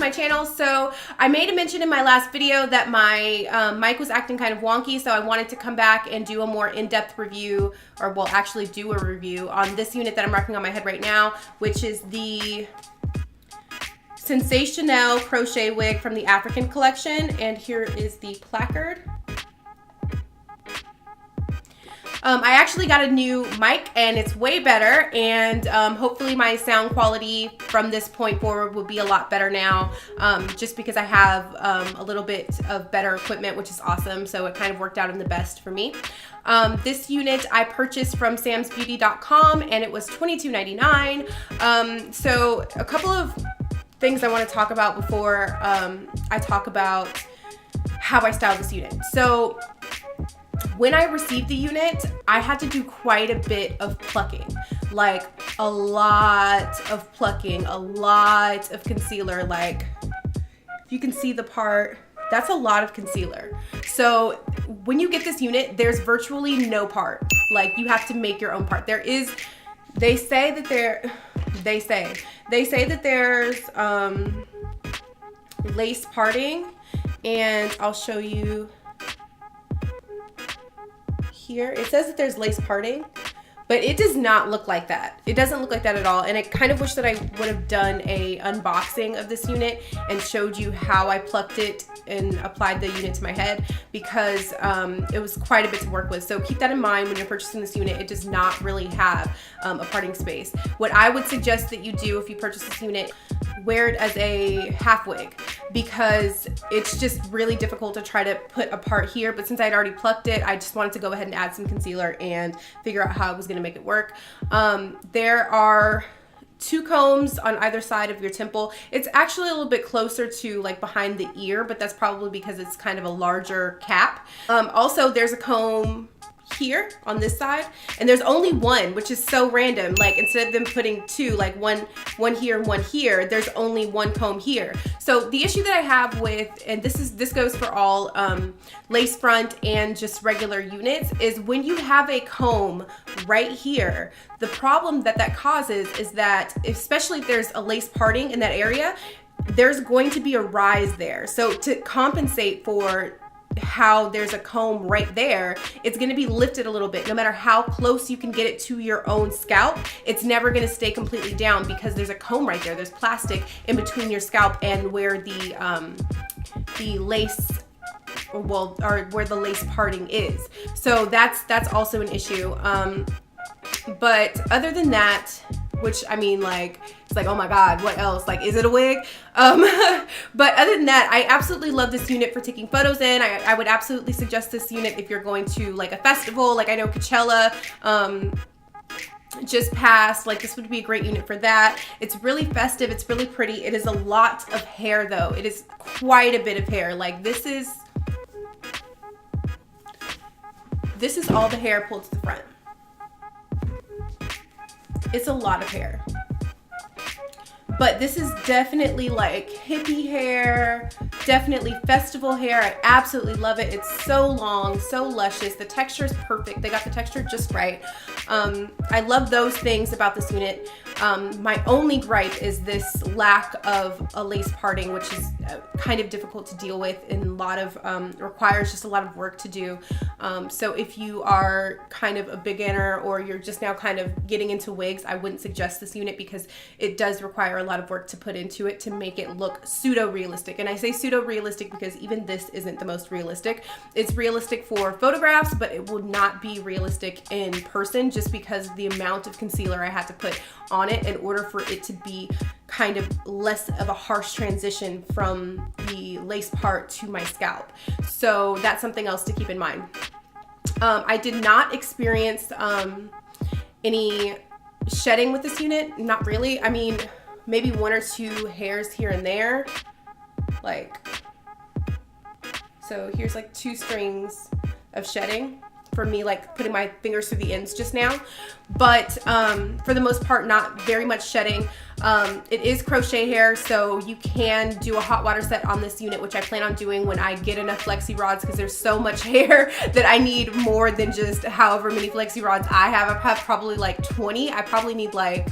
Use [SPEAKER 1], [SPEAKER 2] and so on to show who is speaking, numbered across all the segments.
[SPEAKER 1] my channel. So I made a mention in my last video that my mic was acting kind of wonky, so I wanted to come back and do a more in-depth review, or well, actually do a review on this unit that I'm rocking on my head right now, which is the Sensationnel Crochet Wig from the African collection. And here is the placard. I actually got a new mic and it's way better, and hopefully my sound quality from this point forward will be a lot better now, just because I have a little bit of better equipment, which is awesome. So it kind of worked out in the best for me. This unit I purchased from samsbeauty.com and it was $22.99. So a couple of things I want to talk about before I talk about how I styled this unit. So when I received the unit, I had to do quite a bit of plucking, like a lot of plucking, a lot of concealer. Like if you can see the part, that's a lot of concealer. So when you get this unit, there's virtually no part. Like you have to make your own part. They say that there's lace parting, and I'll show you here. It says that there's lace parting, but it does not look like that. It doesn't look like that at all. And I kind of wish that I would have done a unboxing of this unit and showed you how I plucked it and applied the unit to my head, because it was quite a bit to work with. So keep that in mind when you're purchasing this unit. It does not really have a parting space. What I would suggest that you do if you purchase this unit, wear it as a half wig, because it's just really difficult to try to put a part here. But since I'd already plucked it, I just wanted to go ahead and add some concealer and figure out how I was going to make it work. There are 2 combs on either side of your temple. It's actually a little bit closer to like behind the ear, but that's probably because it's kind of a larger cap. Also, there's a comb here on this side, and there's only one, which is so random. Like instead of them putting 2, like one here and one here, there's only 1 comb here. So the issue that I have with, and this goes for all lace front and just regular units, is when you have a comb right here, the problem that causes is that, especially if there's a lace parting in that area, there's going to be a rise there. So to compensate for how there's a comb right there, it's going to be lifted a little bit. No matter how close you can get it to your own scalp, it's never going to stay completely down because there's a comb right there. There's plastic in between your scalp and where the lace, or where the lace parting is. So that's also an issue. But other than that, which I mean, like, it's like, oh my God, what else? Like, is it a wig? But other than that, I absolutely love this unit for taking photos in. I would absolutely suggest this unit if you're going to like a festival. Like I know Coachella just passed. Like this would be a great unit for that. It's really festive. It's really pretty. It is a lot of hair though. It is quite a bit of hair. Like this is all the hair pulled to the front. It's a lot of hair, but this is definitely like hippie hair, definitely festival hair. I absolutely love it. It's so long, so luscious. The texture is perfect. They got the texture just right. I love those things about this unit. My only gripe is this lack of a lace parting, which is kind of difficult to deal with and a lot of requires just a lot of work to do. So if you are kind of a beginner or you're just now kind of getting into wigs, I wouldn't suggest this unit because it does require a lot of work to put into it to make it look pseudo-realistic. And I say pseudo-realistic because even this isn't the most realistic. It's realistic for photographs, but it will not be realistic in person just because the amount of concealer I had to put on it in order for it to be kind of less of a harsh transition from the lace part to my scalp. So that's something else to keep in mind. I did not experience any shedding with this unit. Not really. I mean, maybe 1 or 2 hairs here and there. Like, so here's like 2 strings of shedding for me, like putting my fingers through the ends just now. But for the most part, not very much shedding. It is crochet hair, so you can do a hot water set on this unit, which I plan on doing when I get enough flexi rods, because there's so much hair that I need more than just however many flexi rods I have. I have probably like 20. I probably need like,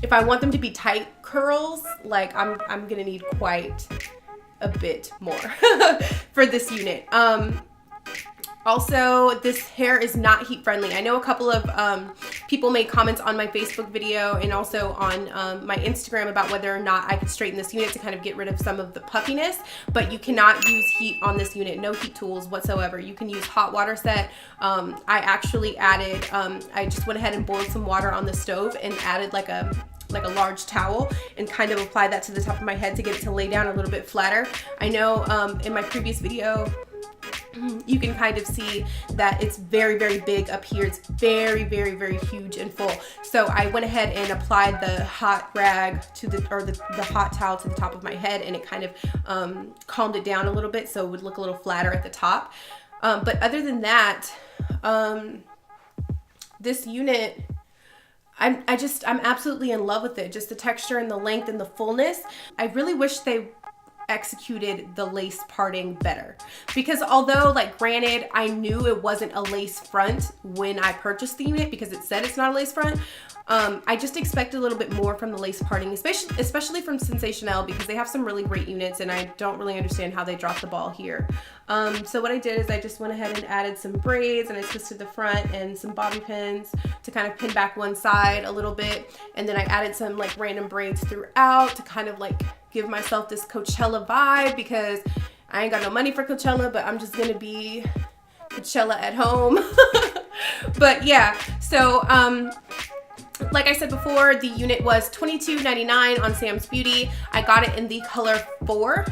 [SPEAKER 1] if I want them to be tight curls, like I'm gonna need quite a bit more for this unit. Also, this hair is not heat friendly. I know a couple of people made comments on my Facebook video and also on my Instagram about whether or not I could straighten this unit to kind of get rid of some of the puffiness, but you cannot use heat on this unit. No heat tools whatsoever. You can use hot water set. I actually added, I just went ahead and boiled some water on the stove and added like a large towel and kind of applied that to the top of my head to get it to lay down a little bit flatter. I know in my previous video, you can kind of see that it's very, very big up here. It's very, very, very huge and full. So I went ahead and applied the hot rag to the hot towel to the top of my head, and it kind of calmed it down a little bit so it would look a little flatter at the top. But other than that, this unit, I'm absolutely in love with it. Just the texture and the length and the fullness. I really wish they executed the lace parting better, because although, like, granted, I knew it wasn't a lace front when I purchased the unit because it said it's not a lace front, I just expected a little bit more from the lace parting, especially from Sensationnel, because they have some really great units and I don't really understand how they dropped the ball here. So what I did is I just went ahead and added some braids, and I twisted the front and some bobby pins to kind of pin back one side a little bit, and then I added some like random braids throughout to kind of like give myself this Coachella vibe, because I ain't got no money for Coachella, but I'm just gonna be Coachella at home. But yeah, so like I said before, the unit was $22.99 on Sam's Beauty. I got it in the color 4.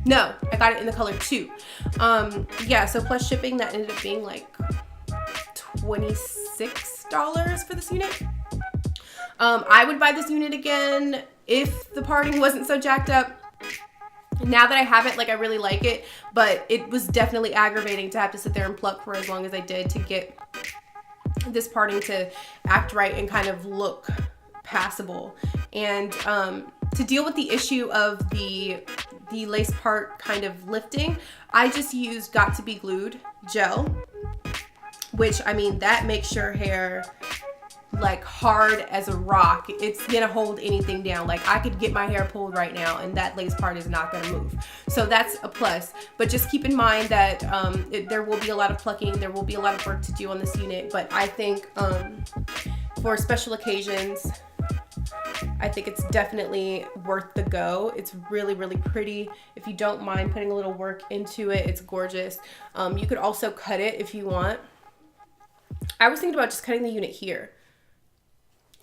[SPEAKER 1] No, I got it in the color 2. Yeah, so plus shipping, that ended up being like $26 for this unit. I would buy this unit again if the parting wasn't so jacked up. Now that I have it, like, I really like it, but it was definitely aggravating to have to sit there and pluck for as long as I did to get this parting to act right and kind of look passable. And to deal with the issue of the lace part kind of lifting, I just used Got to Be Glued gel, which, I mean, that makes your hair like hard as a rock. It's gonna hold anything down. Like, I could get my hair pulled right now and that lace part is not gonna move. So that's a plus. But just keep in mind that there will be a lot of plucking, there will be a lot of work to do on this unit, but I think for special occasions, I think it's definitely worth the go. It's really, really pretty. If you don't mind putting a little work into it, it's gorgeous. You could also cut it if you want. I was thinking about just cutting the unit here.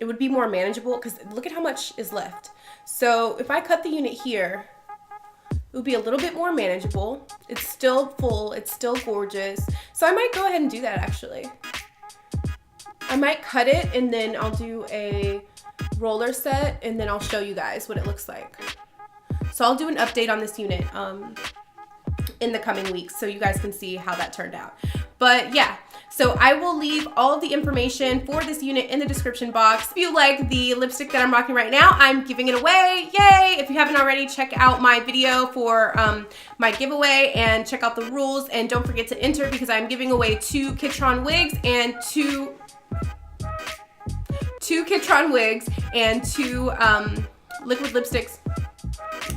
[SPEAKER 1] It would be more manageable, because look at how much is left. So if I cut the unit here, it would be a little bit more manageable. It's still full, it's still gorgeous. So I might go ahead and do that, actually. I might cut it and then I'll do a roller set and then I'll show you guys what it looks like. So I'll do an update on this unit in the coming weeks so you guys can see how that turned out. But yeah, so I will leave all of the information for this unit in the description box. If you like the lipstick that I'm rocking right now, I'm giving it away. Yay! If you haven't already, check out my video for my giveaway and check out the rules. And don't forget to enter, because I'm giving away 2 Kitron wigs and 2 Kitron wigs and 2 liquid lipsticks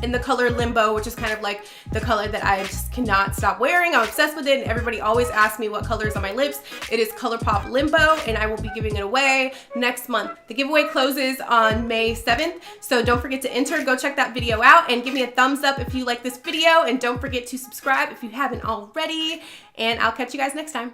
[SPEAKER 1] in the color Limbo, which is kind of like the color that I just cannot stop wearing. I'm obsessed with it, and everybody always asks me what color is on my lips. It is ColourPop Limbo, and I will be giving it away next month. The giveaway closes on May 7th, so don't forget to enter. Go check that video out and give me a thumbs up if you like this video, and don't forget to subscribe if you haven't already, and I'll catch you guys next time.